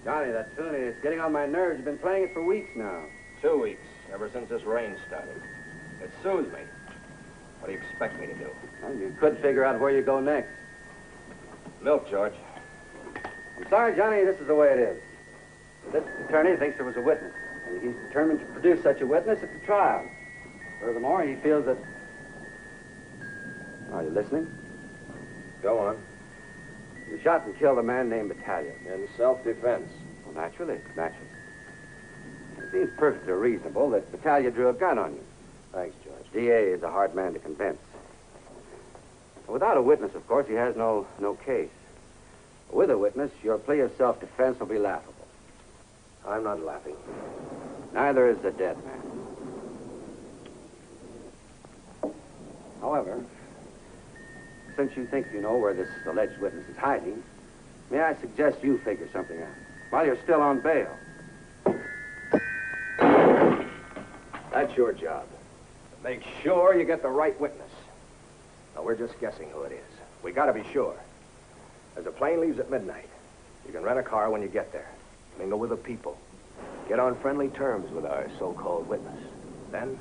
Johnny, that tune is getting on my nerves. You've been playing it for weeks now. 2 weeks, ever since this rain started. It soothes me. What do you expect me to do? Well, you could figure out where you go next. Milk, George. I'm sorry, Johnny, this is the way it is. This attorney thinks there was a witness, and he's determined to produce such a witness at the trial. Furthermore, he feels that... Are you listening? Go on. You shot and killed a man named Battaglia. In self-defense. Well, naturally. It seems perfectly reasonable that Battaglia drew a gun on you. Thanks, George. DA is a hard man to convince. Without a witness, of course, he has no case. With a witness, your plea of self-defense will be laughable. I'm not laughing. Neither is the dead man. However, since you think you know where this alleged witness is hiding, may I suggest you figure something out while you're still on bail. That's your job. Make sure you get the right witness. Now, we're just guessing who it is. We gotta be sure. As the plane leaves at midnight, you can rent a car when you get there. Mingle with the people. Get on friendly terms with our so-called witness. Then,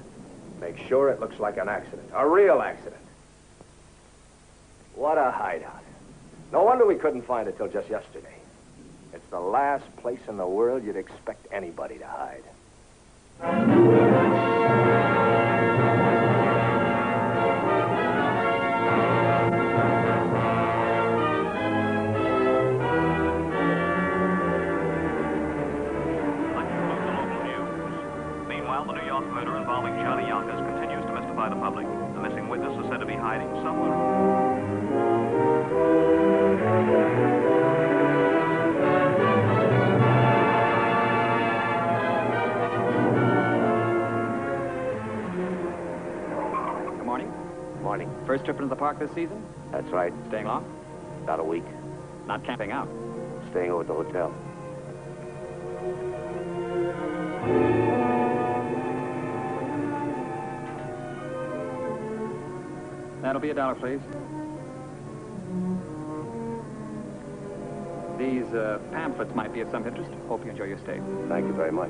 make sure it looks like an accident. A real accident. What a hideout. No wonder we couldn't find it till just yesterday. It's the last place in the world you'd expect anybody to hide. Meanwhile, the New York murder involving Charlie Yonkers continues to mystify the public. The missing witness is said to be hiding somewhere. Good morning. Morning. First trip into the park this season? That's right. Staying long? About a week. Not camping out? Staying over at the hotel. That'll be $1, please. These pamphlets might be of some interest. Hope you enjoy your stay. Thank you very much.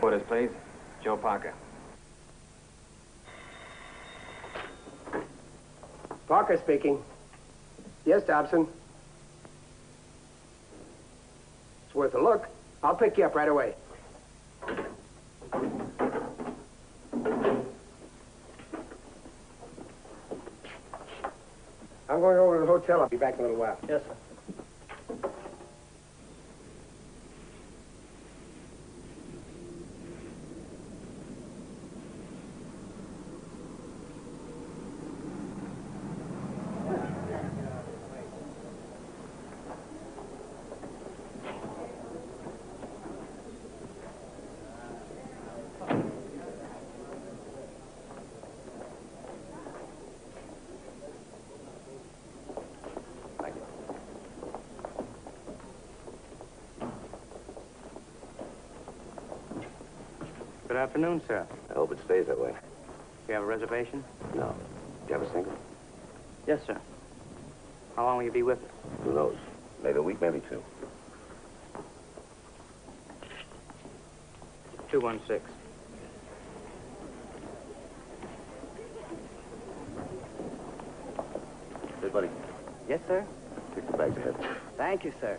Orders, please. Joe Parker. Parker speaking. Yes, Dobson. It's worth a look. I'll pick you up right away. I'm going over to the hotel. I'll be back in a little while. Yes, sir. Good afternoon, sir. I hope it stays that way. You have a reservation? No. Do you have a single? Yes, sir. How long will you be with us? Who knows? Maybe a week, maybe two. 216. Hey, buddy. Yes, sir. Take the bags ahead. Thank you, sir.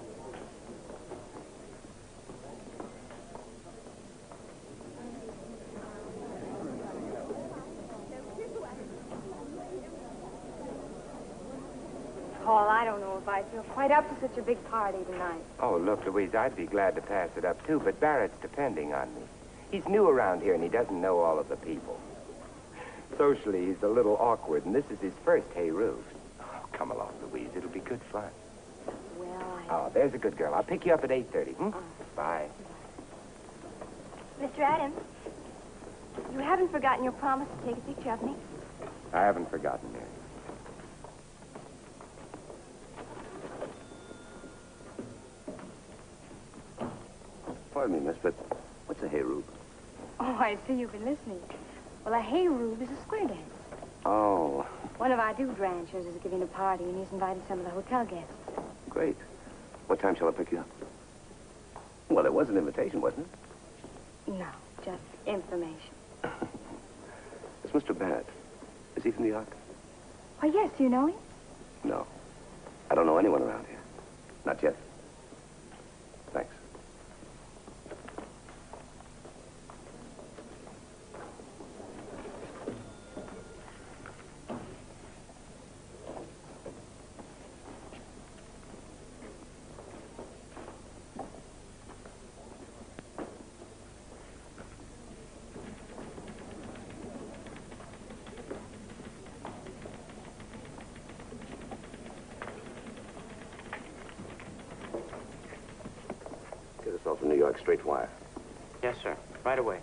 Paul, I don't know if I feel quite up to such a big party tonight. Oh, look, Louise, I'd be glad to pass it up, too, but Barrett's depending on me. He's new around here, and he doesn't know all of the people. Socially, he's a little awkward, and this is his first hay roof. Oh, come along, Louise. It'll be good fun. Well, Oh, there's a good girl. I'll pick you up at 8:30. Bye. Mr. Adams, you haven't forgotten your promise to take a picture of me? I haven't forgotten, Mary. Pardon me, miss, but what's a hay roof? Oh, I see you've been listening. Well, a hay rube is a square dance. Oh, One of our dude ranchers is giving a party, and he's invited some of the hotel guests. great. What time shall I pick you up? Well, it was an invitation, wasn't No, just information. it? It's Mr. Barrett. Is he from the Ark? Why, yes, do you know him? No. I don't know anyone around here. Not yet. Thanks. Get us off the New York straight wire. Yes, sir. Right away.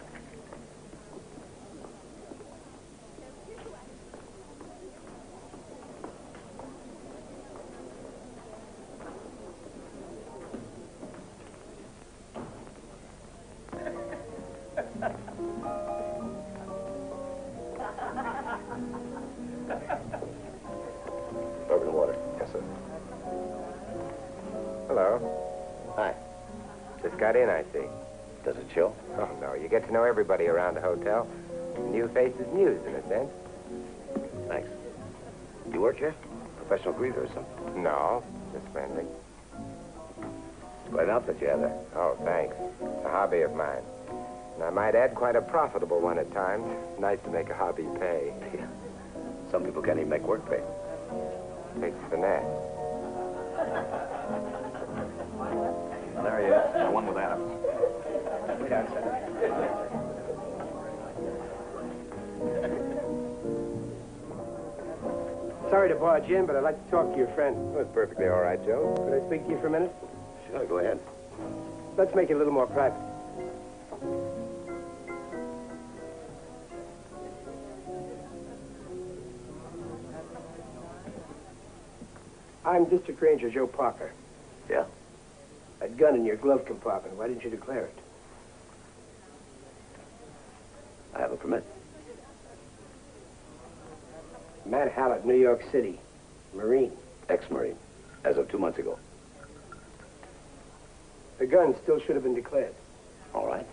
Bourbon and water. Yes, sir. Hello. Hi. Just got in, I see. Does it show? Oh, no. You get to know everybody around the hotel. New faces, news, in a sense. Thanks. You work here? Professional greeter or something? No, just friendly. It's quite an outfit you have there. Oh, thanks. It's a hobby of mine. And I might add, quite a profitable one at times. Nice to make a hobby pay. Yeah. Some people can't even make work pay. Takes finesse. There he is, the one with Adams. Wait outside. Sorry to barge in, but I'd like to talk to your friend. Oh, it's perfectly all right, Joe. Could I speak to you for a minute? Sure, go ahead. Let's make it a little more private. I'm District Ranger Joe Parker. Yeah? A gun in your glove compartment. Why didn't you declare it? have a permit. Matt Hallett, New York City. Marine. Ex-Marine, as of 2 months ago. The gun still should have been declared. All right.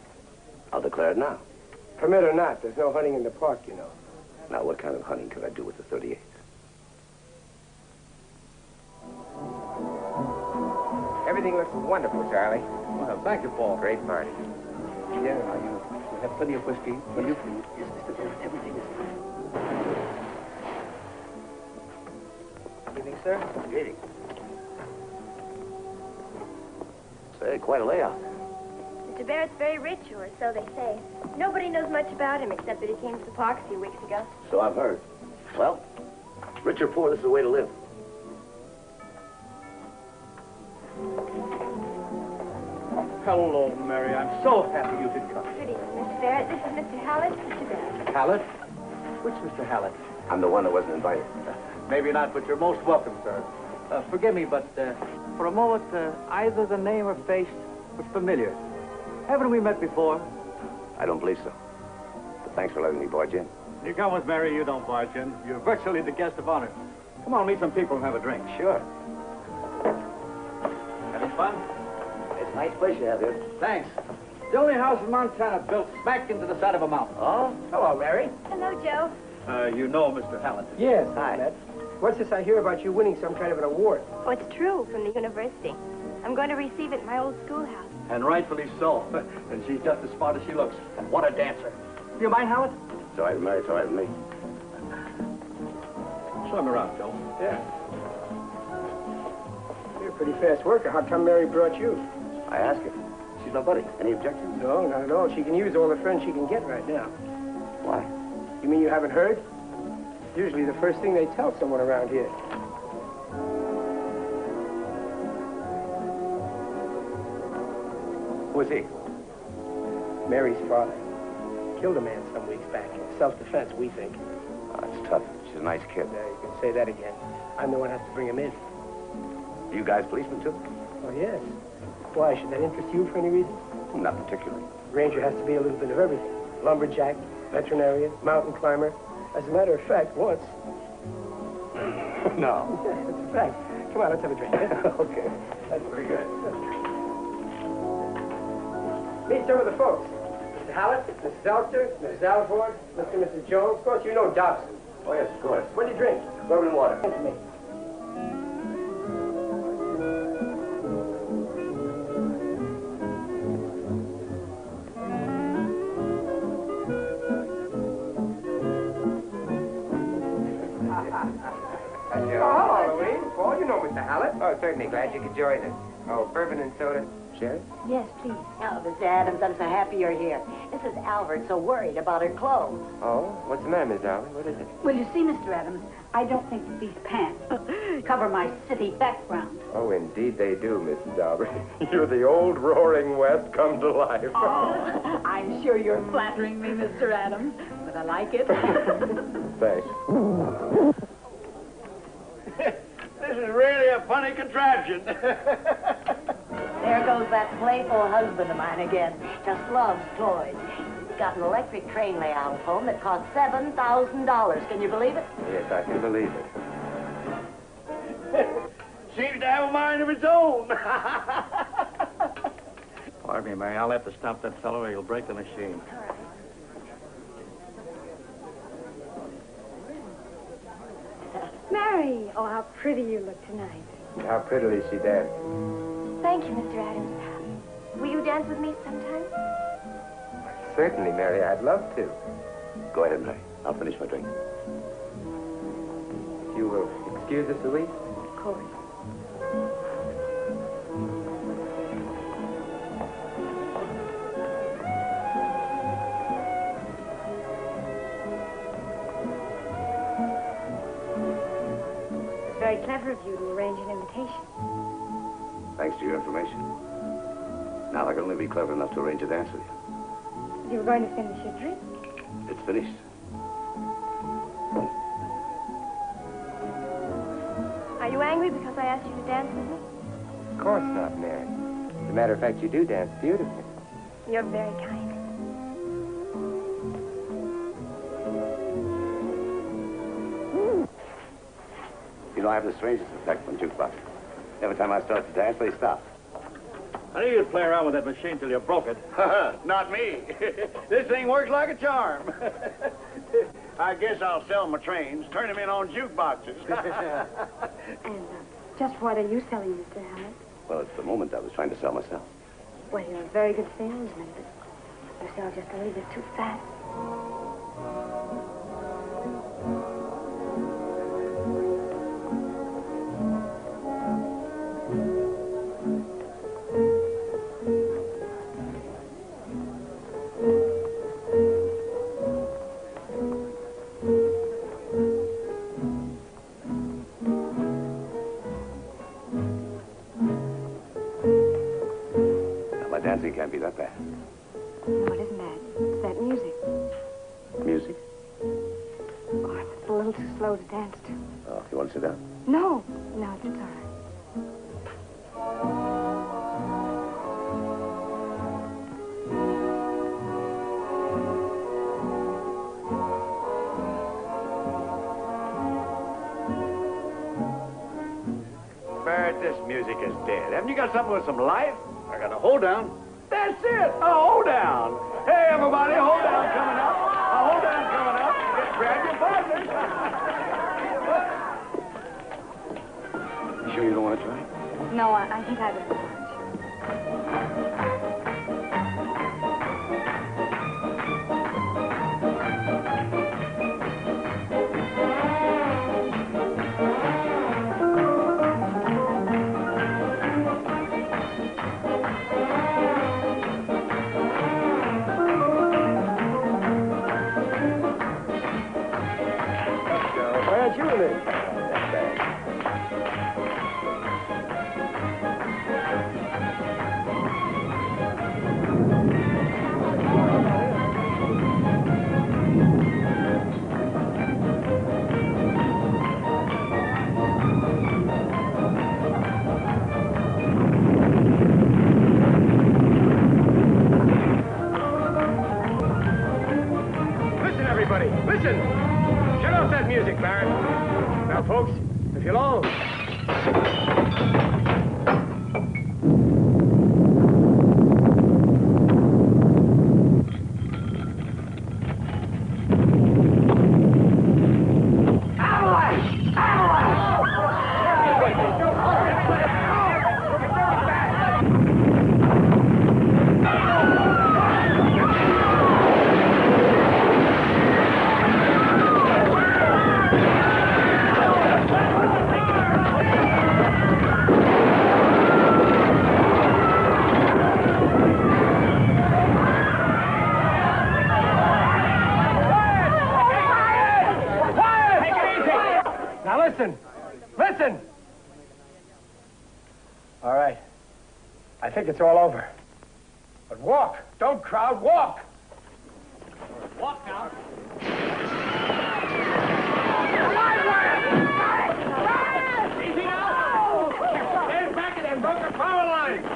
I'll declare it now. Permit or not, there's no hunting in the park, you know. Now, what kind of hunting could I do with the 38? Everything looks wonderful, Charlie. Well, thank you, Paul. Great party. Yeah, you have plenty of whiskey. Will you please? Yes, Mr. Barrett, everything is fine. Evening, sir. Eating. Say, quite a layout. Mr. Barrett's very rich, or so they say. Nobody knows much about him except that he came to the park a few weeks ago. So I've heard. Well, rich or poor, this is the way to live. Hello, Mary. I'm so happy you could come. Good evening, Mr. Barrett. This is Mr. Hallett, Mr. Barrett. Hallett? Which Mr. Hallett? I'm the one that wasn't invited. Maybe not, but you're most welcome, sir. Forgive me, but for a moment, either the name or face was familiar. Haven't we met before? I don't believe so. But thanks for letting me barge in. You come with Mary, you don't barge in. You're virtually the guest of honor. Come on, meet some people and have a drink. Sure. Having fun? It's a nice place you have here. Thanks. The only house in Montana built smack into the side of a mountain. Oh? Hello, Mary. Hello, Joe. You know Mr. Hallett. Yes, Hi. Matt. What's this I hear about you winning some kind of an award? Oh, it's true, from the university. I'm going to receive it in my old schoolhouse. And rightfully so. And she's just as smart as she looks. And what a dancer. Do you mind, Hallett? It's all right, Mary. It's all right with me. Show him around, Joe. Yeah. You're a pretty fast worker. How come Mary brought you? I asked her. She's my buddy. Any objections? No, not at all. She can use all the friends she can get right now. Why? You mean you haven't heard? Usually the first thing they tell someone around here. Who is he? Mary's father. Killed a man some weeks back. Self-defense, we think. Oh, that's tough. She's a nice kid. You can say that again. I'm the one who has to bring him in. You guys policemen, too? Oh, yes. Why, should that interest you for any reason? Not particularly. Ranger has to be a little bit of everything. Lumberjack, veterinarian, mountain climber. As a matter of fact, once... No. Yeah, that's a fact. Come on, let's have a drink. Okay. That's pretty good. Meet some of the folks. Mr. Hallett, Mrs. Elster, Mrs. Alford, Mr. and Mrs. Jones. Of course, you know Dobson. Oh, yes, of course. What do you drink? Bourbon water. Thank you, mate. Hello, Louise. Paul, you know Mr. Hallett. Oh, certainly. Glad you could join us. Oh, bourbon and soda. Sherry? Yes, please. Oh, Mr. Adams, I'm so happy you're here. Mrs. Albert's so worried about her clothes. Oh, what's the matter, Miss Darling? What is it? Well, you see, Mr. Adams, I don't think that these pants cover my city background. Oh, indeed they do, Mrs. Albert. You're the old roaring West come to life. Oh, I'm sure you're flattering me, Mr. Adams, but I like it. Thanks. This is really a funny contraption. There goes that playful husband of mine again. Just loves toys. He's got an electric train layout at home that costs $7,000. Can you believe it? Yes, I can believe it. Seems to have a mind of its own. Pardon me, Mary. I'll have to stop that fellow or he'll break the machine. Mary! Oh, how pretty you look tonight. How prettily she danced. Thank you, Mr. Adams. Will you dance with me sometime? Certainly, Mary. I'd love to. Go ahead, Mary. I'll finish my drink. You will excuse us, Louise? Of course. It's very clever of you to arrange an invitation. Thanks to your information. Now I can only be clever enough to arrange a dance with you. You were going to finish your drink. It's finished. Are you angry because I asked you to dance with me? Of course not, Mary. As a matter of fact, you do dance beautifully. You're very kind. You know, I have the strangest effect on jukebox. Every time I start to dance, they stop. I knew you'd play around with that machine till you broke it. Not me. This thing works like a charm. I guess I'll sell my trains, turn them in on jukeboxes. And just what are you selling, Mr. Hallett? Well, at the moment, I was trying to sell myself. Well, you're a very good salesman, but you sell just a little bit too fast. Dancing can't be that bad. No, it isn't bad. It's that music. Music? Oh, it's a little too slow to dance to. Oh, you want to sit down? No, it's all right. Barrett, this music is dead. Haven't you got something with some life? I got a hold down. That's it, a hold down. Hey, everybody, a hold down coming up. A hold down coming up. Grab your partners. You sure you don't want to try? No, I think I'd rather watch. Listen! Shut off that music, Barrett. Now, folks, if you'll all... Listen! All right. I think it's all over. But walk. Don't crowd. Walk. Walk now. Easy now. Stand back at them broken power lines.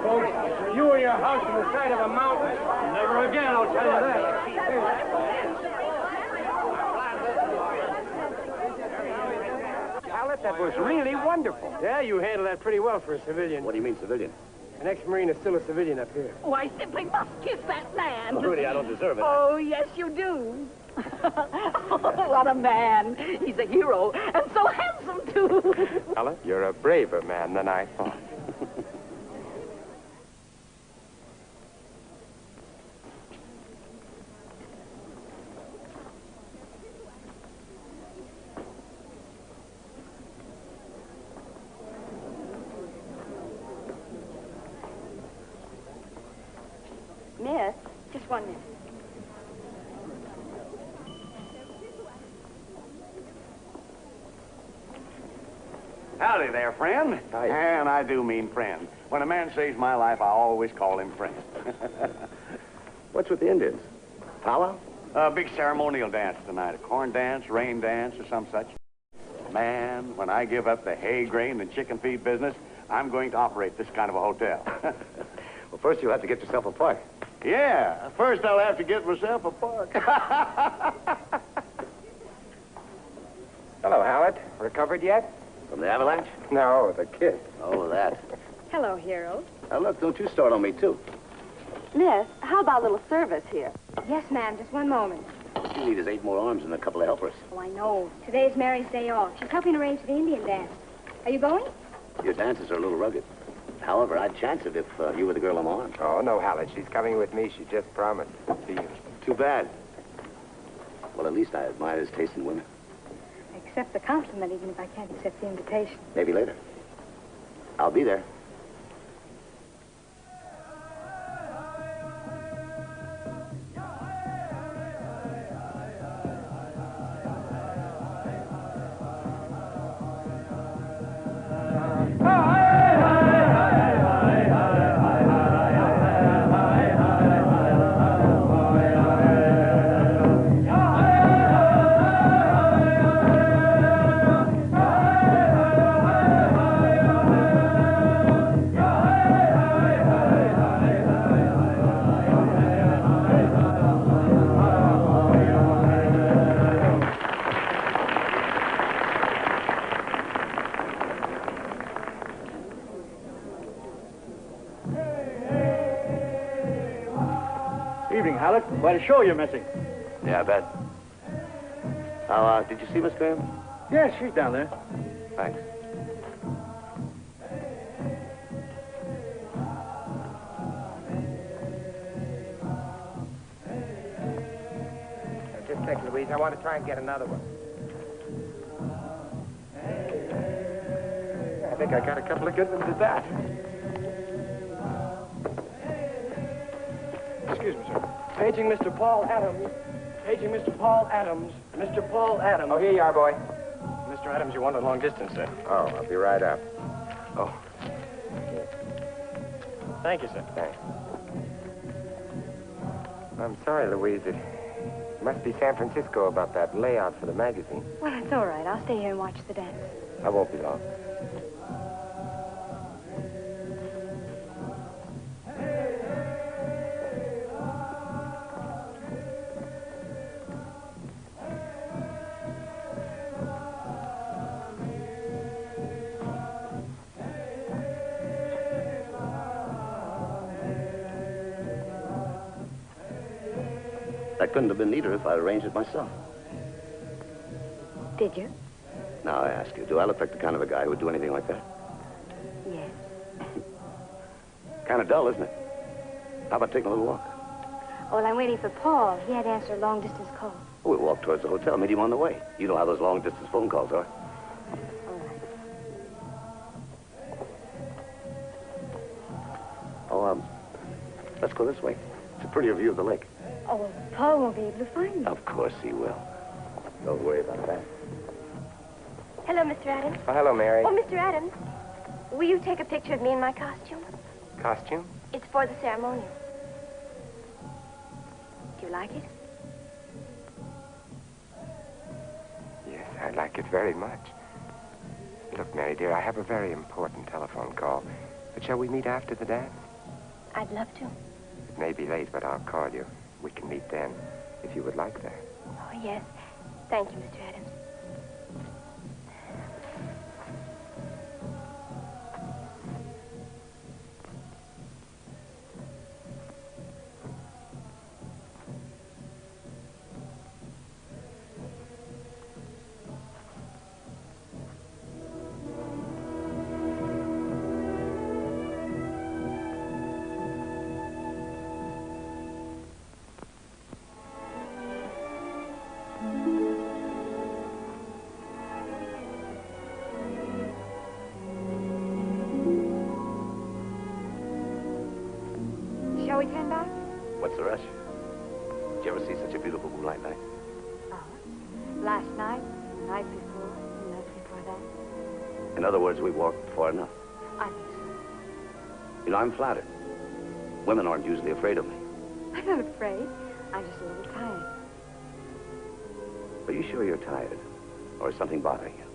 Folks, you and your house on the side of a mountain. Never again, I'll tell you that. Hallett, that was really wonderful. Yeah, you handled that pretty well for a civilian. What do you mean, civilian? An ex-Marine is still a civilian up here. Oh, I simply must kiss that man. Oh, Rudy, I don't deserve it. Oh, yes, you do. What a man. He's a hero, and so handsome, too. Fella, you're a braver man than I thought. Miss, just 1 minute. Howdy there, friend. Hi. And I do mean friend. When a man saves my life, I always call him friend. What's with the Indians? Powwow? A big ceremonial dance tonight. A corn dance, rain dance, or some such. Man, when I give up the hay, grain, and chicken feed business, I'm going to operate this kind of a hotel. Well, first you'll have to get yourself a park. Yeah, first I'll have to get myself a park. Hello, Howard. Recovered yet? From the avalanche? No, the kid. Oh, that. Hello, Harold. Now, look, don't you start on me, too. Miss, how about a little service here? Yes, ma'am, just 1 moment. What you need is 8 more arms and a couple of helpers. Oh, I know. Today's Mary's day off. She's helping arrange the Indian dance. Are you going? Your dances are a little rugged. However, I'd chance it if you were the girl I'm on. Oh, no, Howard. She's coming with me. She just promised. See you. Too bad. Well, at least I admire his taste in women. Accept the compliment, even if I can't accept the invitation. Maybe later. I'll be there. Evening, Halleck. Quite a show you're missing. Yeah, I bet. Now, did you see Miss Graham? Yes, she's down there. Thanks. Just a second, Louise. I want to try and get another one. I think I got a couple of good ones at that. Excuse me, sir. Paging Mr. Paul Adams. Paging Mr. Paul Adams. Mr. Paul Adams. Oh, here you are, boy. Mr. Adams, you wanted long distance, sir. Oh, I'll be right up. Oh. Thank you, sir. Thanks. I'm sorry, Louise. It must be San Francisco about that layout for the magazine. Well, that's all right. I'll stay here and watch the dance. I won't be long. That couldn't have been neater if I'd arranged it myself. Did you? Now, I ask you, do I look like the kind of a guy who would do anything like that? Yes. Kind of dull, isn't it? How about taking a little walk? Oh, well, I'm waiting for Paul. He had to answer a long-distance call. We'll walk towards the hotel, meet him on the way. You know how those long-distance phone calls are. All right. Oh, let's go this way. It's a prettier view of the lake. Oh, well, Paul won't be able to find me. Of course he will. Don't worry about that. Hello, Mr. Adams. Oh, hello, Mary. Oh, Mr. Adams, will you take a picture of me in my costume? Costume? It's for the ceremonial. Do you like it? Yes, I like it very much. Look, Mary, dear, I have a very important telephone call. But shall we meet after the dance? I'd love to. It may be late, but I'll call you. We can meet then, if you would like that. Oh, yes. Thank you, Mr. Adams. In other words, we walked far enough. I think so. You know, I'm flattered. Women aren't usually afraid of me. I'm not afraid. I'm just a little tired. Are you sure you're tired? Or is something bothering you?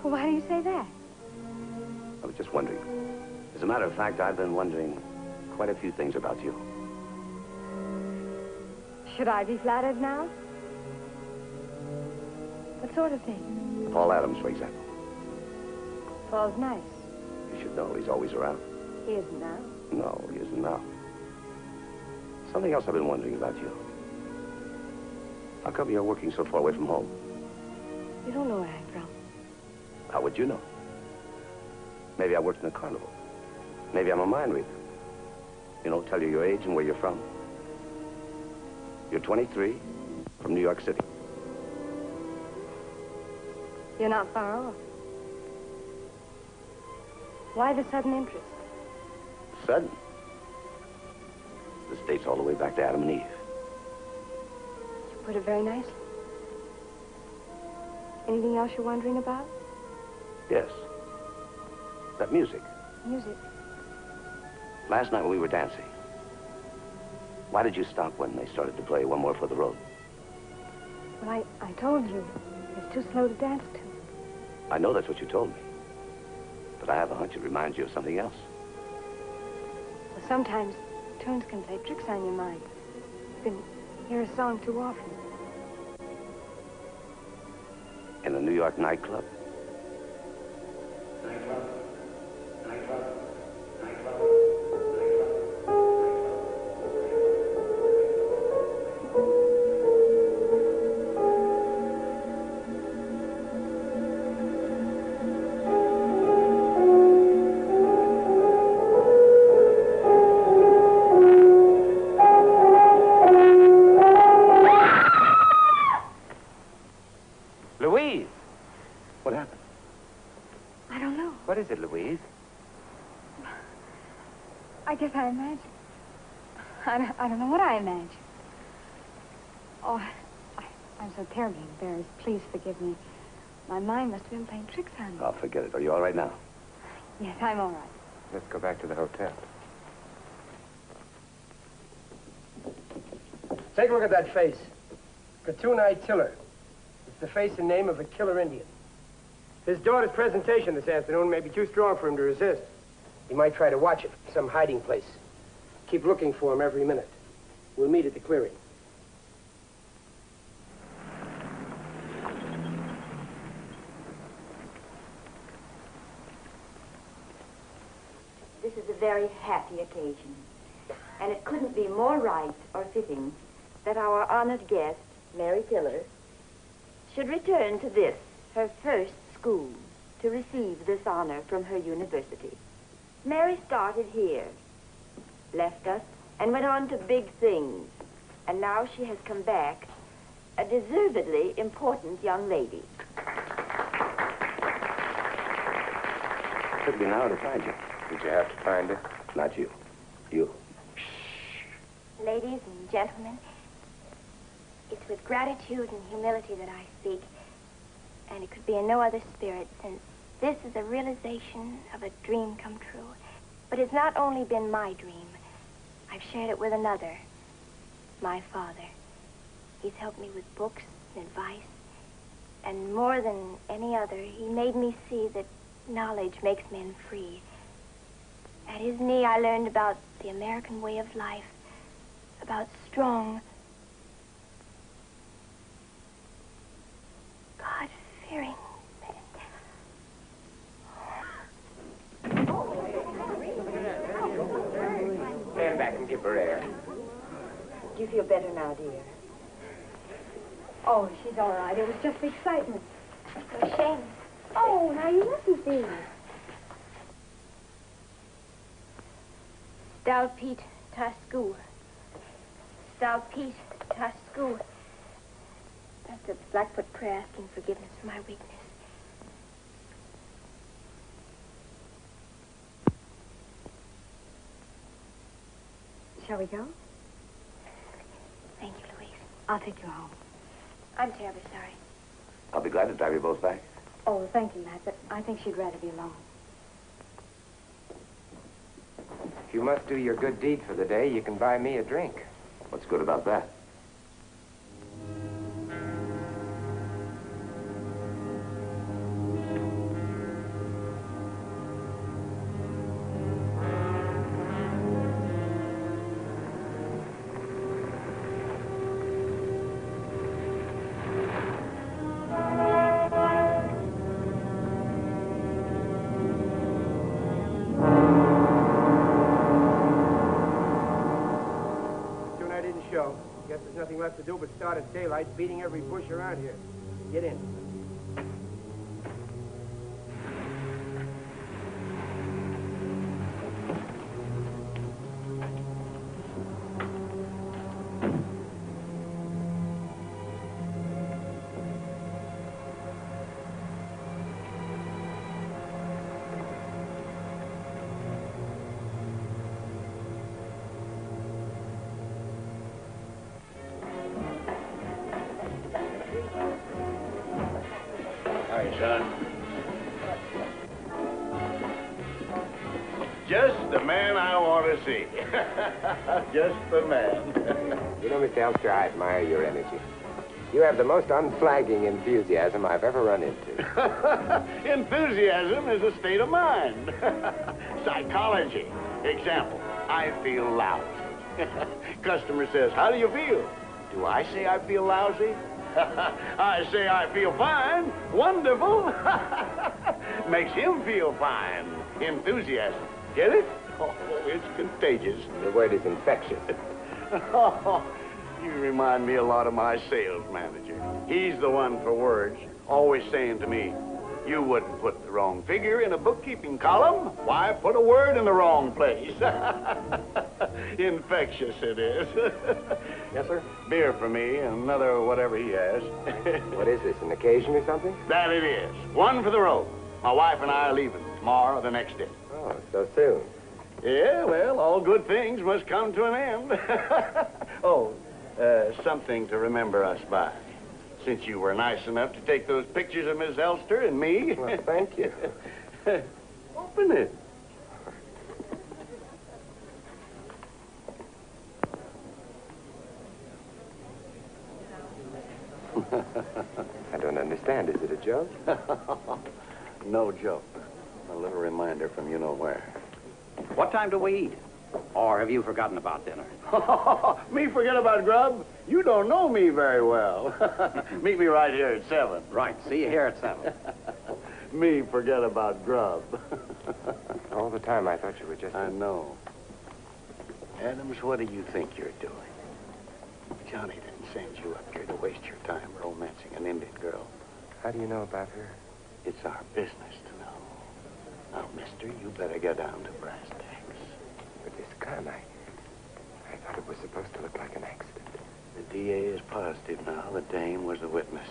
Well, why do you say that? I was just wondering. As a matter of fact, I've been wondering quite a few things about you. Should I be flattered now? What sort of thing? Paul Adams, for example. Paul's nice. You should know he's always around. He isn't now. No, he isn't now. Something else I've been wondering about you. How come you're working so far away from home? You don't know where I'm from. How would you know? Maybe I worked in a carnival. Maybe I'm a mind reader. You know, tell you your age and where you're from. You're 23, from New York City. You're not far off. Why the sudden interest? Sudden. This dates all the way back to Adam and Eve. You put it very nicely. Anything else you're wondering about? Yes. That music. Music. Last night when we were dancing, why did you stop when they started to play One More for the Road? Well, I told you. It's too slow to dance to. I know that's what you told me. But I have a hunch it reminds you of something else. Well, sometimes tunes can play tricks on your mind. You can hear a song too often. In a New York nightclub? Louise! What happened? I don't know. What is it, Louise? I guess I imagine. I don't know what I imagine. Oh, I'm so terribly embarrassed. Please forgive me. My mind must have been playing tricks on me. Oh, forget it. Are you all right now? Yes, I'm all right. Let's go back to the hotel. Take a look at that face. Cartoon-eyed killer. It's the face and name of a killer Indian. His daughter's presentation this afternoon may be too strong for him to resist. He might try to watch it from some hiding place. Keep looking for him every minute. We'll meet at the clearing. This is a very happy occasion, and it couldn't be more right or fitting that our honored guest, Mary Tiller, should return to this, her first school, to receive this honor from her university. Mary started here, left us, and went on to big things, and now she has come back, a deservedly important young lady. Took me an hour to find you. Did you have to find her? Not you. You. Ladies and gentlemen, it's with gratitude and humility that I speak, and it could be in no other spirit, since this is a realization of a dream come true. But it's not only been my dream. I've shared it with another, my father. He's helped me with books and advice, and more than any other, he made me see that knowledge makes men free. At his knee, I learned about the American way of life, about strong, God-fearing men. Stand back and give her air. Do you feel better now, dear? Oh, she's all right. It was just the excitement. No shame. Oh, now you mustn't be. Stout Pete, Tascoo. Stout Pete, Tascoo. That's a Blackfoot prayer asking forgiveness for my weakness. Shall we go? Thank you, Louise. I'll take you home. I'm terribly sorry. I'll be glad to drive you both back. Oh, thank you, Matt, but I think she'd rather be alone. If you must do your good deed for the day, you can buy me a drink. What's good about that? Guess there's nothing left to do but start at daylight, beating every bush around here. Get in. Son. Just the man I want to see. Just the man. You know, Mr. Elster, I admire your energy. You have the most unflagging enthusiasm I've ever run into. Enthusiasm is a state of mind. Psychology. Example, I feel lousy. Customer says, how do you feel? Do I say I feel lousy? I say I feel fine. Wonderful. Makes him feel fine. Enthusiasm. Get it? Oh, it's contagious. The word is infectious. You remind me a lot of my sales manager. He's the one for words, always saying to me, you wouldn't put the wrong figure in a bookkeeping column. Why put a word in the wrong place? Infectious it is. Yes, sir? Beer for me and another whatever he has. What is this, an occasion or something? That it is. One for the road. My wife and I are leaving tomorrow or the next day. Oh, so soon. Yeah, well, all good things must come to an end. Something to remember us by. Since you were nice enough to take those pictures of Miss Elster and me. Well, thank you. Open it. I don't understand. Is it a joke? No joke. A little reminder from you-know-where. What time do we eat? Or have you forgotten about dinner? Me forget about grub? You don't know me very well. Meet me right here at 7. Right. See you here at 7. Me forget about grub. All the time I thought you were just... I know. Adams, what do you think you're doing? Johnny didn't send you up here to waste your time romancing an Indian girl. How do you know about her? It's our business to know. Now, mister, you better get down to brass tacks. But this gun, I thought it was supposed to look like an accident. The DA is positive now the dame was a witness.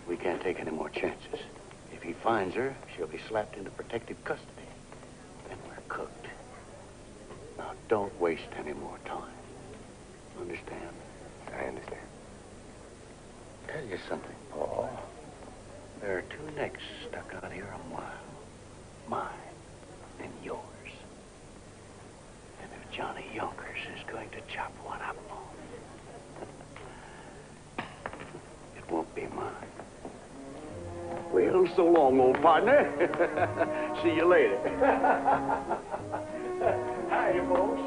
We can't take any more chances. If he finds her, she'll be slapped into protective custody. Then we're cooked. Now, don't waste any more time. Understand? I understand. Tell you something, Paul. There are 2 necks stuck out here a mile. Mine and yours. And if Johnny Yonkers is going to chop one up on, it won't be mine. Well, so long, old partner. See you later. Hi, folks.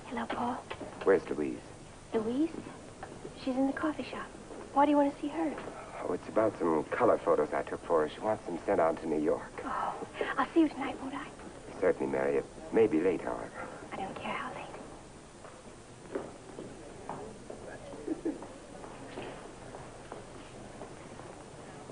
Hello, Paul. Where's Louise? Louise? She's in the coffee shop. Why do you want to see her? Oh, it's about some color photos I took for her. She wants them sent on to New York. Oh, I'll see you tonight, won't I? Certainly, Mary. It may be late, however. I don't care how late.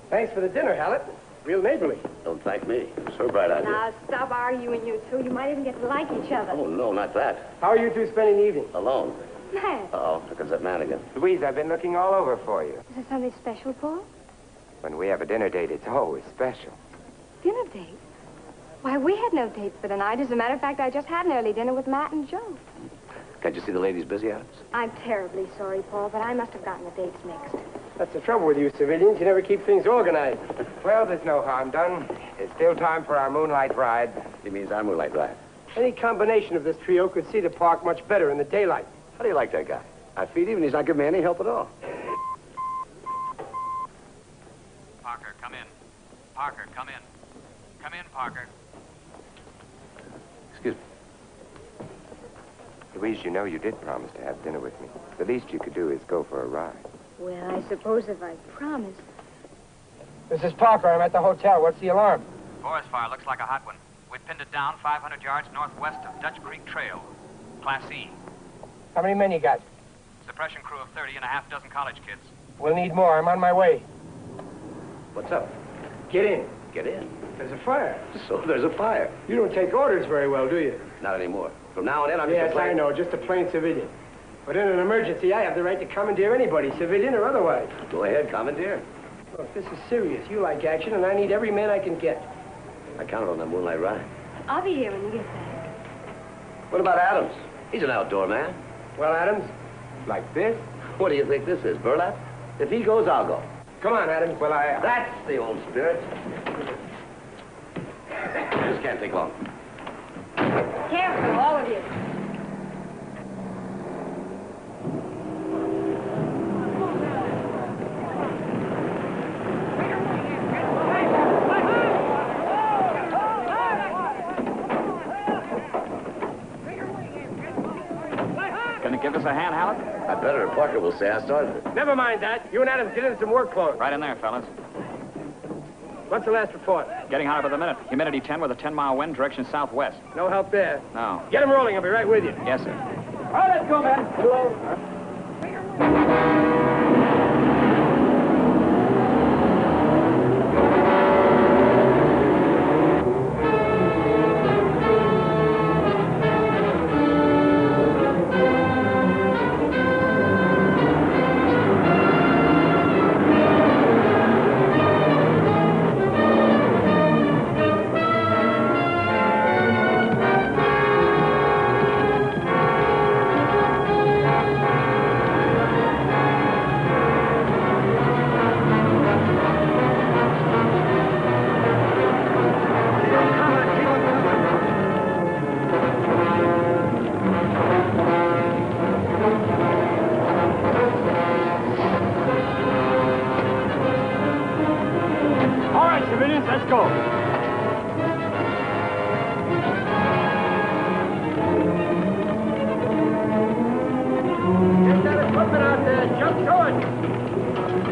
Thanks for the dinner, Hallett. Real neighborly. Don't thank me. It's her bright idea. Now, stop arguing, you two. You might even get to like each other. Oh, no, not that. How are you two spending the evening? Alone. Matt, Uh-oh, here comes that man again. Louise, I've been looking all over for you. is there something special, Paul? When we have a dinner date, it's always special. Dinner date? Why, we had no dates for tonight. As a matter of fact, I just had an early dinner with Matt and Joe. Can't you see the lady's busy, Adams? I'm terribly sorry, Paul, but I must have gotten the dates mixed. That's the trouble with you civilians. You never keep things organized. Well, there's no harm done. It's still time for our moonlight ride. He means our moonlight ride. Any combination of this trio could see the park much better in the daylight. How do you like that guy? I feed him and he's not giving me any help at all. Parker, come in. Parker, come in. Come in, Parker. Excuse me. Louise, you know you did promise to have dinner with me. The least you could do is go for a ride. Well, I suppose if I promise. Mrs. Parker, I'm at the hotel. What's the alarm? Forest fire looks like a hot one. We've pinned it down 500 yards northwest of Dutch Creek Trail. Class E. How many men you got? Suppression crew of 30 and a half dozen college kids. We'll need more. I'm on my way. What's up? Get in. Get in. There's a fire. So there's a fire. You don't take orders very well, do you? Not anymore. From now on in, I'm just Yes, a plain... I know. Just a plain civilian. But in an emergency, I have the right to commandeer anybody, civilian or otherwise. Go ahead, commandeer. Look, this is serious. You like action, and I need every man I can get. I counted on that moonlight ride. I'll be here when you get back. What about Adams? He's an outdoor man. Well, Adams, Like this? What do you think this is, burlap? If he goes, I'll go. come on, Adams. Well, That's the old spirit. This can't take long. Careful, all of you. Gonna give us a hand, Halleck? I better. Parker will say I started it. never mind that. You and Adams get in some work clothes. Right in there, fellas. What's the last report? Getting hotter by the minute. Humidity 10 with a 10-mile wind, direction southwest. No help there. No. Get him rolling. I'll be right with you. Yes, sir. All right, let's go, man. Hello. Let's go. Get that equipment out there. Jump to it.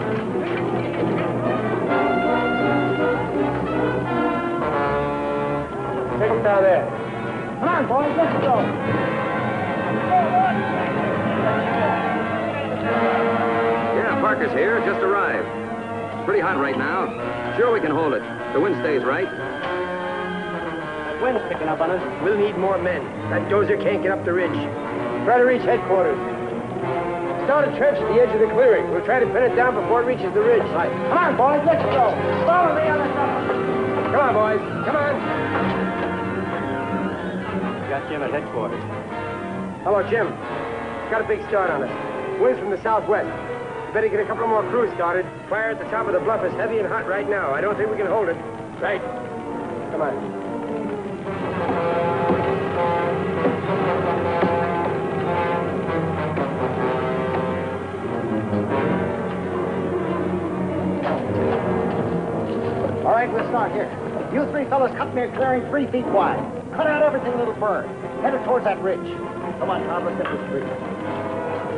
Take it down there. Come on, boys. Let's go. Yeah, Parker's here. Just arrived. Pretty hot right now. Sure we can hold it. The wind stays right. That wind's picking up on us. We'll need more men. That dozer can't get up the ridge. Try to reach headquarters. Start a trench at the edge of the clearing. We'll try to pin it down before it reaches the ridge. Right. Come on, boys. Let's go. Follow me on the top. Come on, boys. Come on. Got Jim at headquarters. Hello, Jim. Got a big start on us. Wind's from the southwest. You better get a couple more crews started. Fire at the top of the bluff is heavy and hot right now. I don't think we can hold it. Right. Come on. All right, we'll start here. You three fellas cut me a clearing 3 feet wide. Cut out everything that'll burn. Headed towards that ridge. Come on, Tom, let's get this tree.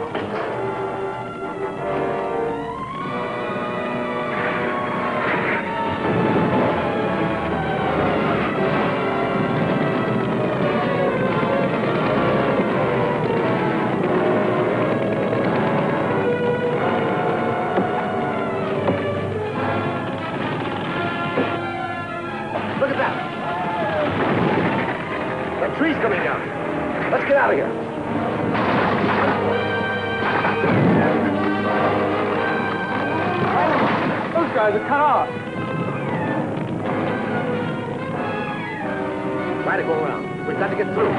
trees coming down. Let's get out of here. Those guys are cut off. Try to go around. We've got to get through.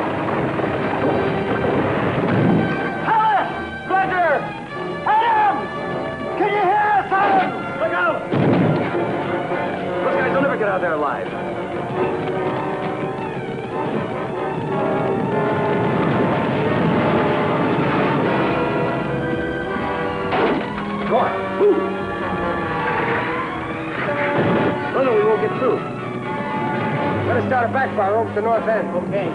Alice! Roger! Adam! Can you hear us, Adam? Look out! Those guys will never get out there alive. Go on. Move. No, we won't get through. Better start a backfire over at the north end. Okay.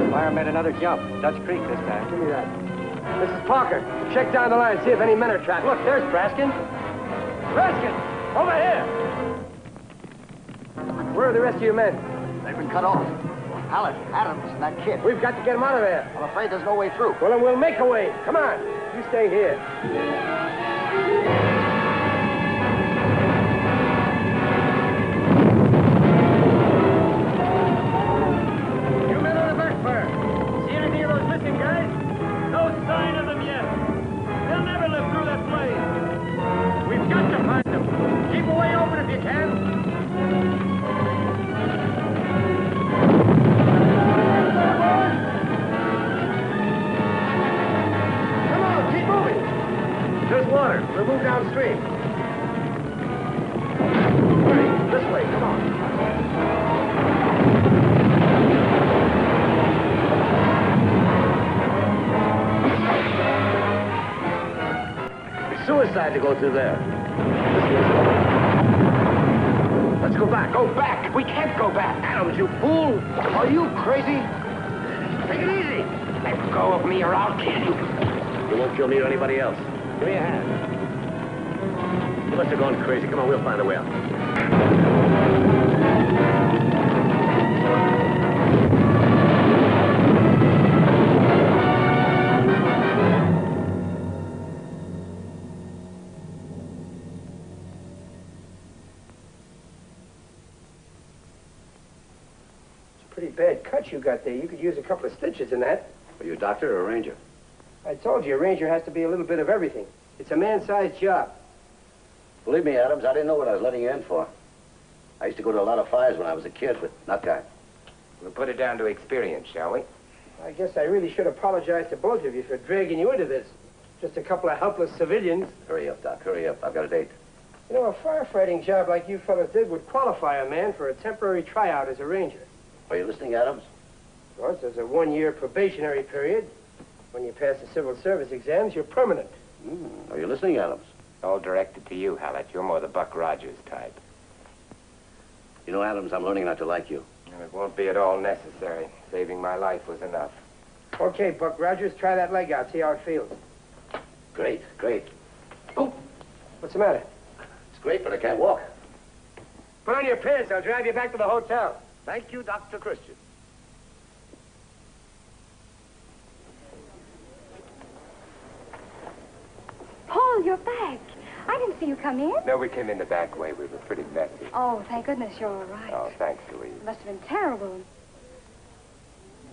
Fire made another jump. Dutch Creek this time. Give me that. This is Parker. Check down the line, see if any men are trapped. Look, there's Braskin. Braskin! Over here! Where are the rest of your men? They've been cut off. Hallett, Adams, and that kid. We've got to get them out of there. I'm afraid there's no way through. Well, then we'll make a way. Come on. You stay here. You men on the backfire. See anything of those missing guys? No sign of them yet. They'll never live through that blaze. We've got to find them. Keep a way open if you can. Come on, keep moving. There's water. We'll move downstream. Hurry, this way. Come on. It's suicide to go through there. Let's go back. Go back. We can't go back. Adams, you fool. Are you crazy? Take it easy. Let go of me or I'll kill you. You won't kill me or anybody else. Give me a hand. You must have gone crazy. Come on, we'll find a way out. Pretty bad cut you got there. You could use a couple of stitches in that. Are you a doctor or a ranger? I told you, a ranger has to be a little bit of everything. It's a man-sized job. Believe me, Adams, I didn't know what I was letting you in for. I used to go to a lot of fires when I was a kid, but not that. We'll put it down to experience, shall we? I guess I really should apologize to both of you for dragging you into this. Just a couple of helpless civilians. Hurry up, Doc. Hurry up. I've got a date. You know, a firefighting job like you fellas did would qualify a man for a temporary tryout as a ranger. Are you listening, Adams? Of course, there's a 1-year probationary period. When you pass the civil service exams, you're permanent. Are you listening, Adams? All directed to you, Hallett. You're more the Buck Rogers type. You know, Adams, I'm learning not to like you. It won't be at all necessary. Saving my life was enough. Okay, Buck Rogers, try that leg out. See how it feels. Great, great. Oh, What's the matter? it's great, but I can't walk. Put on your pants. I'll drive you back to the hotel. Thank you, Dr. Christian. Paul, you're back. I didn't see you come in. No, we came in the back way. We were pretty messy. Oh, thank goodness you're all right. Oh, thanks, Louise. Must have been terrible.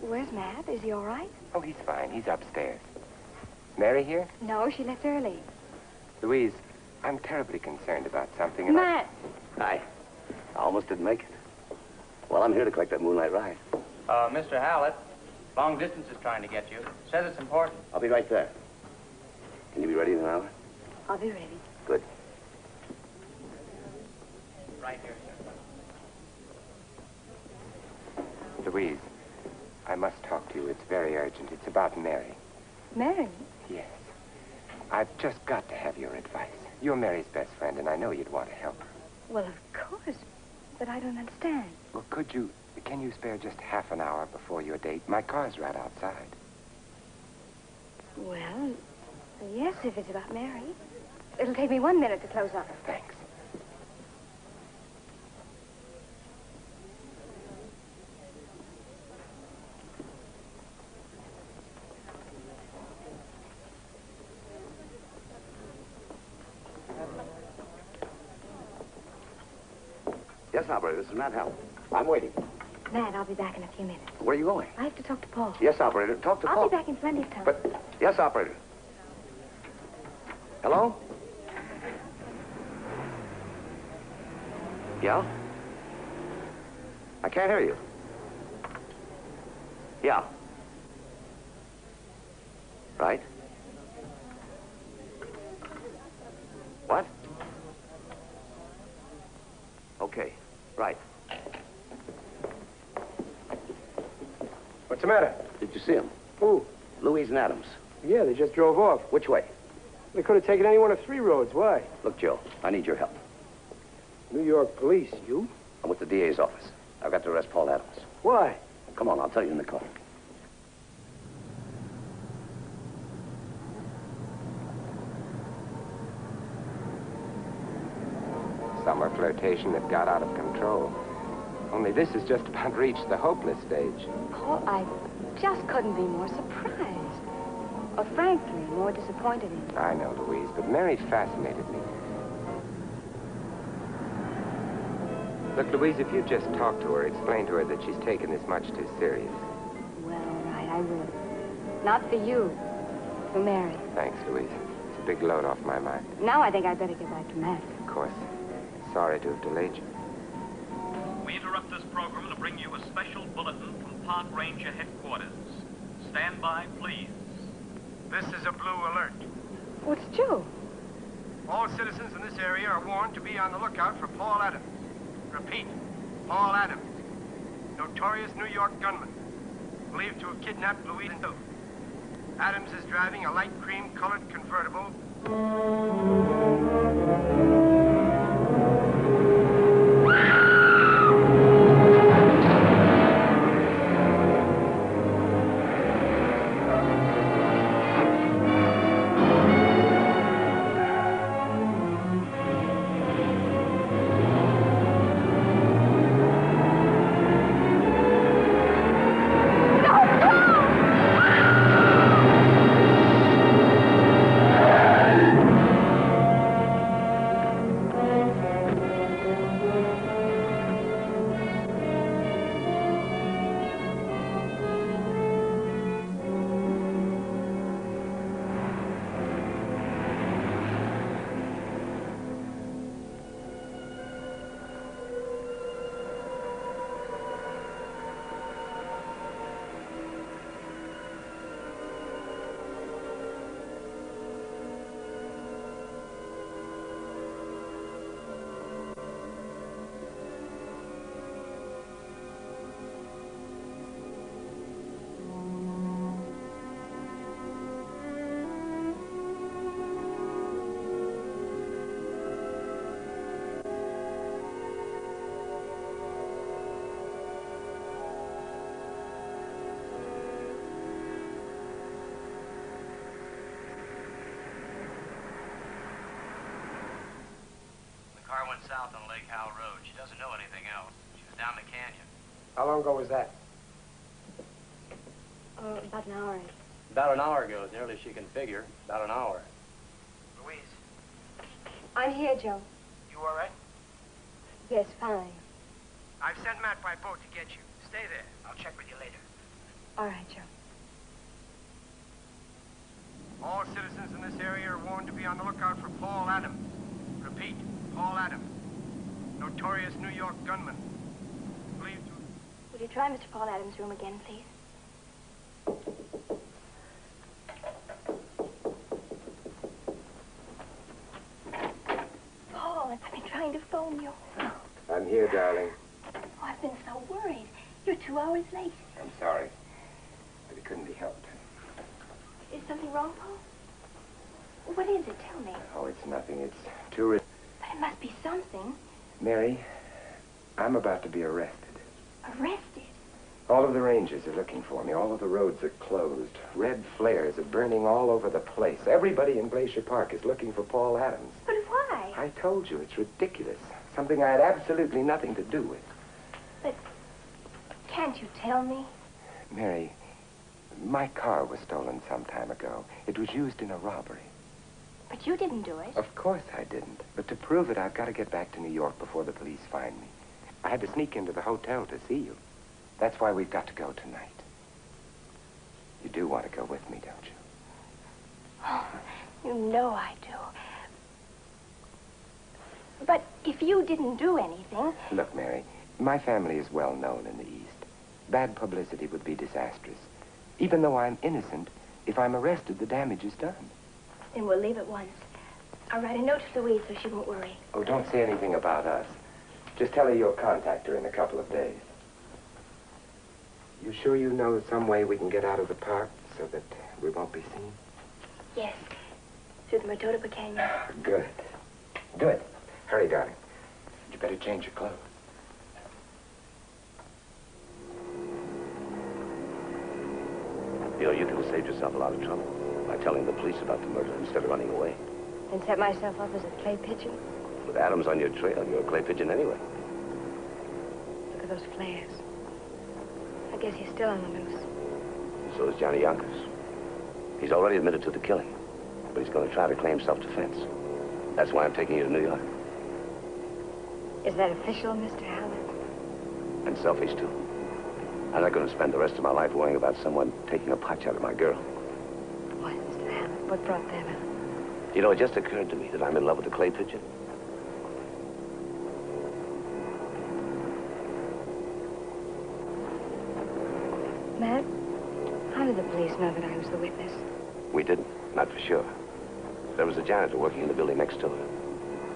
Where's Matt? Is he all right? Oh, he's fine. He's upstairs. Mary here? No, she left early. Louise, I'm terribly concerned about something. And Matt! Hi. I almost didn't make it. Well, I'm here to collect that moonlight ride. Mr. Hallett, long distance is trying to get you. Says it's important. I'll be right there. Can you be ready in an hour? I'll be ready. Good. Right here, sir. Louise, I must talk to you. It's very urgent. It's about Mary. Mary? Yes. I've just got to have your advice. You're Mary's best friend, and I know you'd want to help her. Well, of course. But I don't understand. Well, can you spare just half an hour before your date? My car's right outside. Well, yes, if it's about Mary. It'll take me 1 minute to close up. Thanks. Yes, operator, this is Matt Howell. I'm waiting. Matt, I'll be back in a few minutes. Where are you going? I have to talk to Paul. Yes, operator. Talk to Paul. I'll be back in plenty of time. But, yes, operator. Hello? Yeah? I can't hear you. Yeah. Right? What? Okay, right. What's the matter? Did you see him? Who? Louise and Adams. Yeah, they just drove off. Which way? They could have taken any one of 3 roads. Why? Look, Joe, I need your help. New York police. You? I'm with the DA's office. I've got to arrest Paul Adams. Why? Come on, I'll tell you in the car. Summer flirtation that got out of control. Only this has just about reached the hopeless stage. Paul, I just couldn't be more surprised. Or frankly, more disappointed in you. I know, Louise, but Mary fascinated me. Look, Louise, if you just talk to her, explain to her that she's taken this much too serious. Well, all right, I will. Not for you, for Mary. Thanks, Louise. It's a big load off my mind. Now I think I'd better get back to Matt. Of course. Sorry to have delayed you. We interrupt this program to bring you a special bulletin from Park Ranger Headquarters. Stand by, please. This is a blue alert. What's Joe? All citizens in this area are warned to be on the lookout for Paul Adams. Repeat, Paul Adams, notorious New York gunman, believed to have kidnapped Louise and Bill. Adams is driving a light cream-colored convertible. car went south on Lake Howell Road. She doesn't know anything else. She was down the canyon. How long ago was that? About an hour. About an hour ago, as nearly as she can figure. About an hour. Louise, I'm here, Joe. you all right? Yes, fine. I've sent Matt by boat to get you. Stay there. I'll check with you later. All right, Joe. All citizens in this area are warned to be on the lookout for Paul Adams. Repeat, Paul Adams. Notorious New York gunman. Believed to... Will you try Mr. Paul Adams' room again, please? Paul, I've been trying to phone you. I'm here, darling. Oh, I've been so worried. You're 2 hours late. I'm sorry, but it couldn't be helped. Is something wrong, Paul? What is it? Tell me. Oh, it's nothing. It's too... But it must be something. Mary, I'm about to be arrested. Arrested? All of the rangers are looking for me. All of the roads are closed. Red flares are burning all over the place. Everybody in Glacier Park is looking for Paul Adams. But why? I told you, it's ridiculous. Something I had absolutely nothing to do with. But can't you tell me? Mary, my car was stolen some time ago. It was used in a robbery. But you didn't do it. Of course I didn't. But to prove it, I've got to get back to New York before the police find me. I had to sneak into the hotel to see you. That's why we've got to go tonight. You do want to go with me, don't you? Oh, you know I do. But if you didn't do anything... Look, Mary, my family is well known in the East. Bad publicity would be disastrous. Even though I'm innocent, if I'm arrested, the damage is done. Then we'll leave at once. I'll write a note to Louise so she won't worry. Oh, don't say anything about us. Just tell her you'll contact her in a couple of days. You sure you know some way we can get out of the park so that we won't be seen? Yes. Through the Matotopa Canyon. Good. Good. Hurry, darling. You better change your clothes. You know, you could have saved yourself a lot of trouble by telling the police about the murder instead of running away. And set myself up as a clay pigeon. With Adams on your trail, you're a clay pigeon anyway. Look at those flares. I guess he's still on the loose. So is Johnny Yonkers. He's already admitted to the killing, but he's going to try to claim self-defense. That's why I'm taking you to New York. Is that official, Mr. Howard? And selfish, too. I'm not going to spend the rest of my life worrying about someone taking a pot shot at my girl. Why, Mr. Howard, what brought that up? You know, it just occurred to me that I'm in love with the clay pigeon. Matt, how did the police know that I was the witness? We didn't, not for sure. There was a janitor working in the building next door.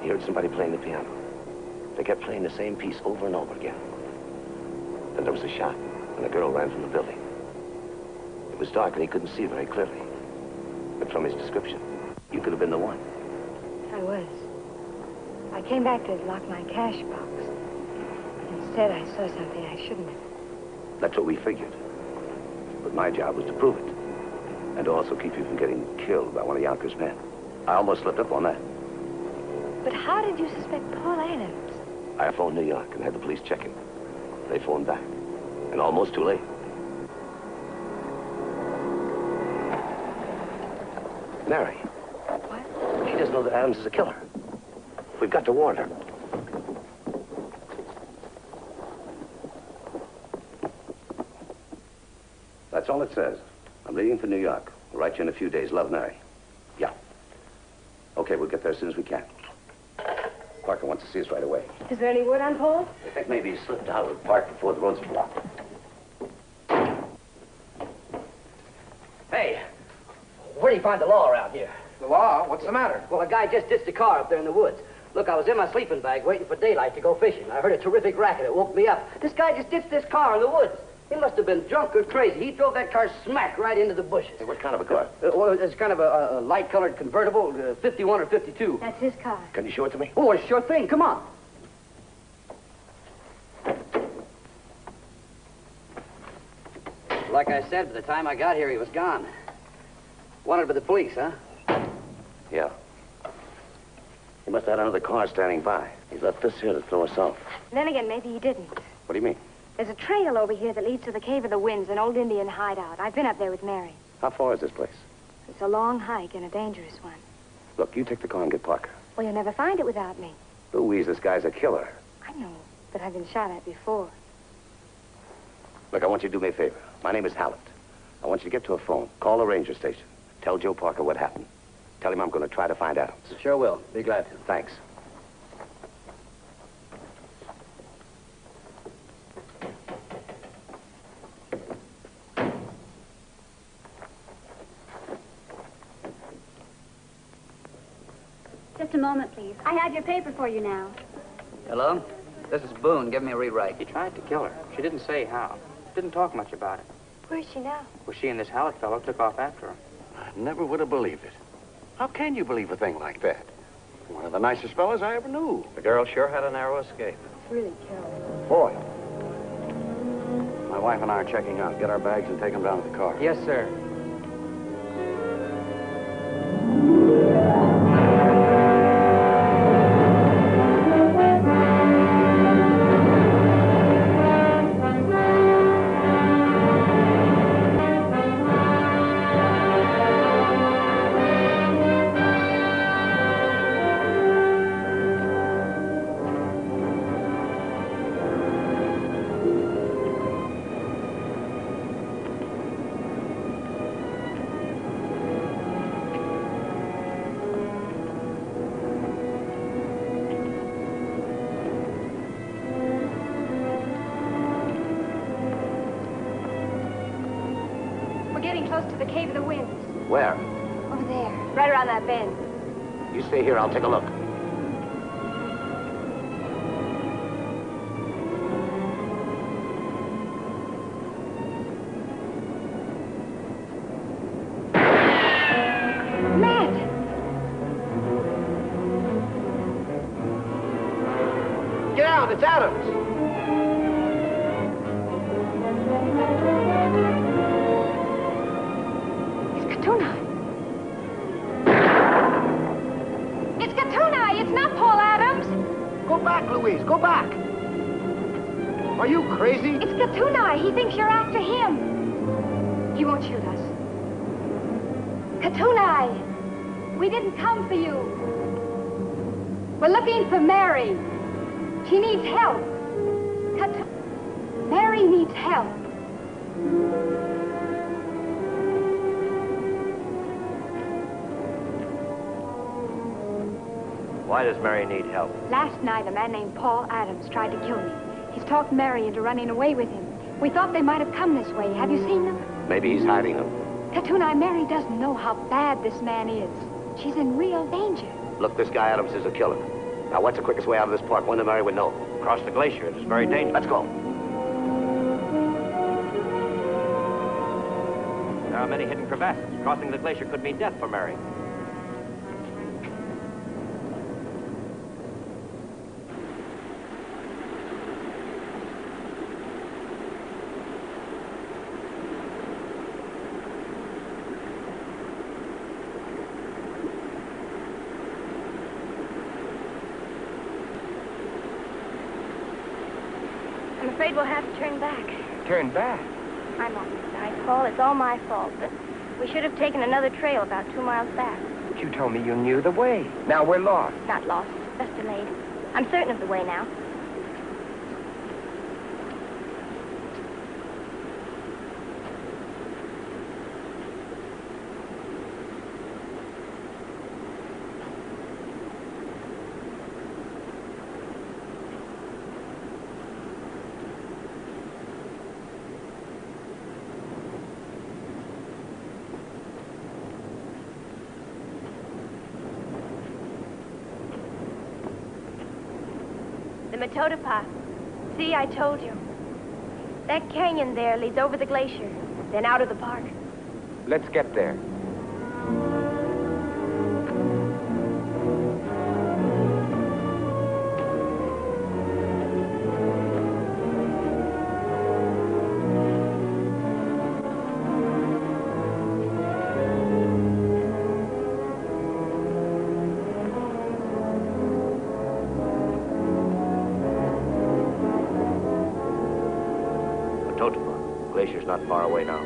He heard somebody playing the piano. They kept playing the same piece over and over again. Then there was a shot, and the girl ran from the building. It was dark, and he couldn't see very clearly. But from his description, you could have been the one. I was. I came back to lock my cash box. Instead, I saw something I shouldn't have. That's what we figured. But my job was to prove it. And to also keep you from getting killed by one of Yonkers' men. I almost slipped up on that. But how did you suspect Paul Adams? I phoned New York and had the police check him. They phoned back. And almost too late. Mary. What? She doesn't know that Adams is a killer. We've got to warn her. That's all it says. I'm leaving for New York. I'll write you in a few days. Love, Mary. Yeah. Okay, we'll get there as soon as we can. Parker wants to see us right away. Is there any word on Paul? I think maybe he slipped out of the park before the roads were blocked. Hey, where do you find the law around here? The law? What's the matter? Well, a guy just ditched a car up there in the woods. Look, I was in my sleeping bag waiting for daylight to go fishing. I heard a terrific racket. It woke me up. This guy just ditched this car in the woods. He must have been drunk or crazy. He drove that car smack right into the bushes. Hey, what kind of a car? Well, it's kind of a light-colored convertible, 51 or 52. That's his car. Can you show it to me? Oh, sure thing. Come on. Like I said, by the time I got here, he was gone. Wanted by the police, huh? Yeah. He must have had another car standing by. He's left this here to throw us off. Then again, maybe he didn't. What do you mean? There's a trail over here that leads to the Cave of the Winds, an old Indian hideout. I've been up there with Mary. How far is this place? It's a long hike and a dangerous one. Look, you take the car and get Parker. Well, you'll never find it without me. Louise, this guy's a killer. I know, but I've been shot at before. Look, I want you to do me a favor. My name is Hallett. I want you to get to a phone. Call the ranger station. Tell Joe Parker what happened. Tell him I'm going to try to find Adams. Sure will. Be glad to. Thanks. Just a moment, please. I have your paper for you now. Hello? This is Boone. Give me a rewrite. He tried to kill her. She didn't say how. Didn't talk much about it. Where's she now? Well, she and this Hallett fellow took off after her. I never would have believed it. How can you believe a thing like that? One of the nicest fellas I ever knew. The girl sure had a narrow escape. It's really killed. Boy. My wife and I are checking out. Get our bags and take them down to the car. Yes, sir. getting close to the Cave of the Winds. Where? Over there, right around that bend. You stay here, I'll take a look. Get out, it's Adams. It's Katunai. It's Katunai. It's not Paul Adams. Go back, Louise. Go back. Are you crazy? It's Katunai. He thinks you're after him. He won't shoot us. Katunai, we didn't come for you. We're looking for Mary. She needs help. Mary needs help. Why does Mary need help? Last night, a man named Paul Adams tried to kill me. He's talked Mary into running away with him. We thought they might have come this way. Have you seen them? Maybe he's hiding them. Katunai, Mary doesn't know how bad this man is. She's in real danger. Look, this guy Adams is a killer. Now, what's the quickest way out of this park? When the Mary would know? Across the glacier. It's very dangerous. Let's go. There are many hidden crevasses. Crossing the glacier could mean death for Mary. I'm afraid we'll have to turn back. Turn back? I'm awfully sorry, Paul. It's all my fault, but we should have taken another trail about 2 miles back. But you told me you knew the way. Now we're lost. Not lost, just delayed. I'm certain of the way now. The Matodapa. See, I told you. That canyon there leads over the glacier, then out of the park. Let's get there. Glacier's not far away now.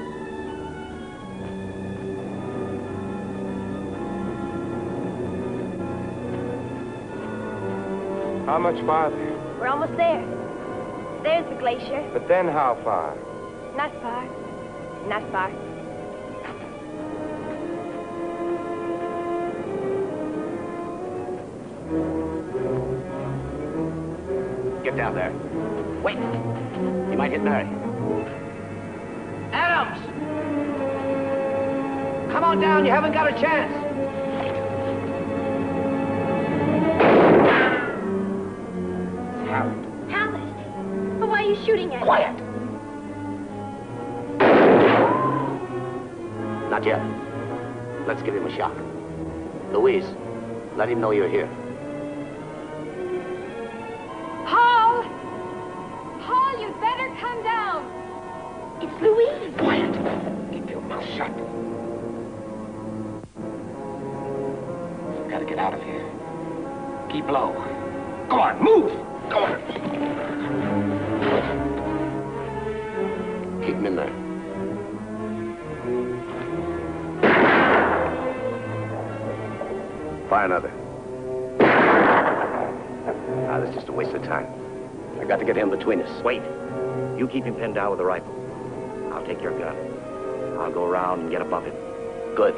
How much farther? We're almost there. There's the glacier. But then how far? Not far. Not far. Get down there. Wait. You might hit Mary. Adams! Come on down, you haven't got a chance. Alice! But why are you shooting at me? Quiet! Not yet. Let's give him a shock. Louise, let him know you're here. Paul! Paul, you'd better come down. It's Louise. Quiet. Keep your mouth shut. We've got to get out of here. Keep low. Go on, move! Go on. Keep him in there. Fire another. Ah, that's just a waste of time. I got to get him between us. Wait. You keep him pinned down with a rifle. I'll take your gun. I'll go around and get above him. Good.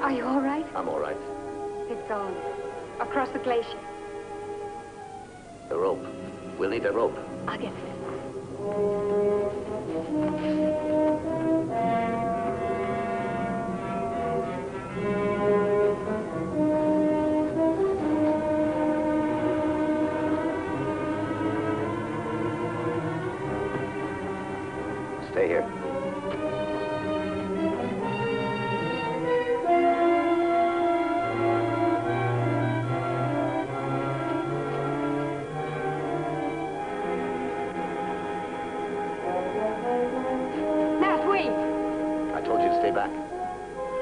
Are you all right? I'm all right. It's on. Across the glacier. The rope. We'll need a rope. I'll get it. Stay here. Matt, wait! I told you to stay back.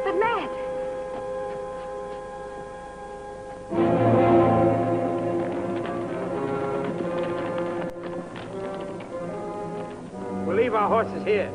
But Matt! We'll leave our horses here.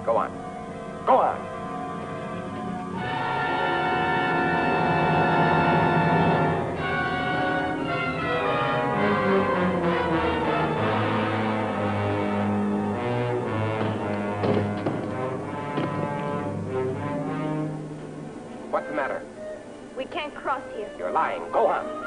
Go on. Go on. What's the matter? We can't cross here. You're lying. Go on.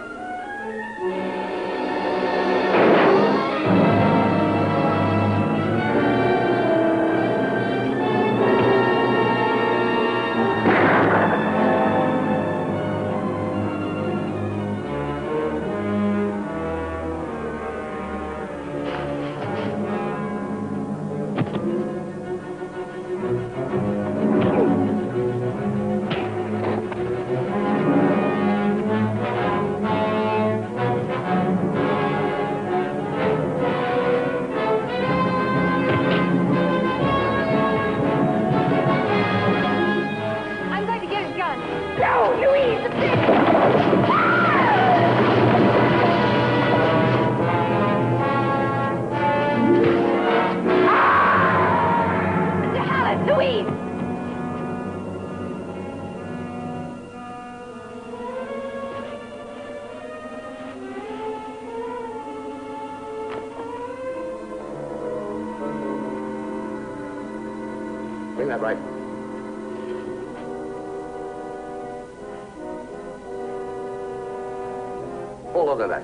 I'm going to get his gun. No, Louise! Mr. Hallett, Louise! Bring that rifle. Hold on to that.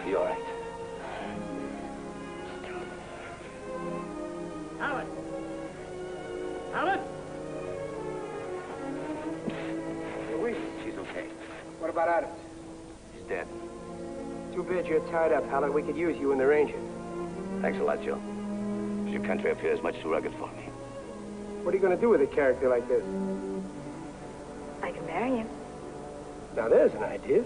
be all right. Alan! Alan! Louise. She's okay. What about Adams? She's dead. Too bad you're tied up, Alan. We could use you in the Rangers. Thanks a lot, Joe. Your country up here is much too rugged for me. What are you going to do with a character like this? I can marry him. Now, there's an idea.